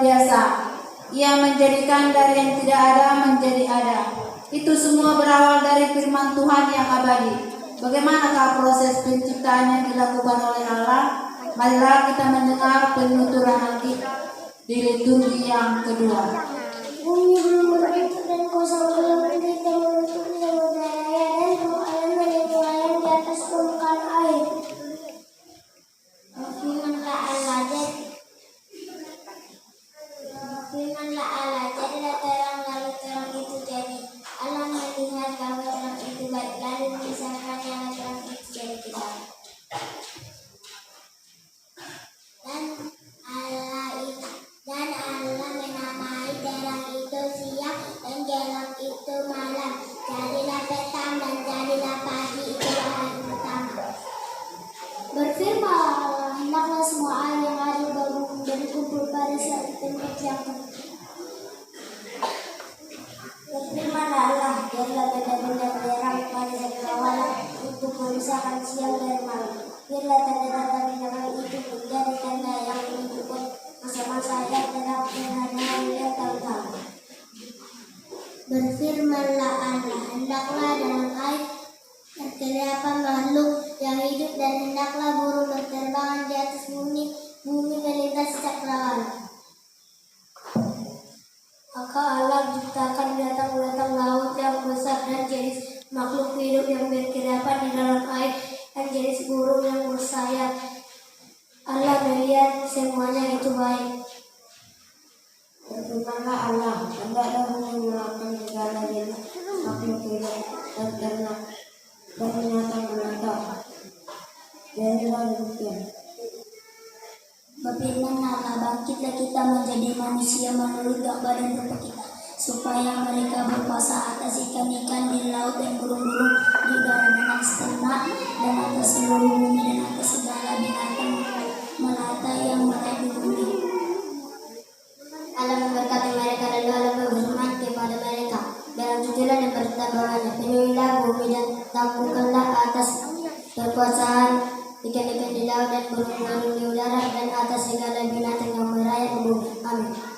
biasa. Ia menjadikan dari yang tidak ada menjadi ada. Itu semua berawal dari firman Tuhan yang abadi. Bagaimanakah proses penciptaan yang dilakukan oleh Allah? Marilah kita mendengar penuturan Alkitab di liturgi yang kedua. Bumi belum berbentuk dan kosong, belum kita menutupi samudra raya dan roh Allah melayang di atas permukaan air. Berfirmanlah Allah, jadilah terang, lalu terang itu jadi. Allah melihat bahwa terang itu baik, lalu memisahkannya, lalu terang itu jadi gelap. Dan Allah menamai terang itu siang dan gelap itu malam. Jadilah petang dan jadilah pagi, itulah hari pertama. Berfirmanlah Allah, hendaklah semua air yang ada di bumi berkumpul pada satu tempat yang tertentu. Berfirmanlah Allah, biarlah benda-benda belerang pada satu awalan untuk memisahkan siang dari malam. Biarlah tanda-tanda binatang itu menjadi tanda yang menunjukkan masa-masa yang telah berada tahun-tahun. Berfirmanlah Allah, hendaklah dalam air terdapat makhluk yang hidup dan hendaklah burung berterbangan di atas bumi melintas cakrawala. Maka Allah menciptakan binatang-binatang laut yang besar dan jenis makhluk hidup yang berkeliapan di dalam air dan jenis burung yang bersayap. Allah melihat semuanya itu baik. Berfirmanlah Allah, hendaklah mengeluarkan segala jenis makhluk hidup dan ternak dan binatang-binatang. Jadilah demikian. Berfirmanlah Allah, bangkitlah kita menjadi manusia menurut gambar dan rupa kita, supaya mereka berkuasa atas ikan-ikan di laut dan burung-burung di udara dan atas ternak dan atas seluruh bumi dan atas segala binatang melata yang meraih di bumi. Allah memberkati mereka lalu Allah berfirman kepada mereka dalam tujuan dan pertambangannya, penuhilah bumi dan taklukkanlah atas kekuasaan ikan-ikan di laut dan burung-burung di udara dan atas segala binatang yang merayap di bumi. Amin.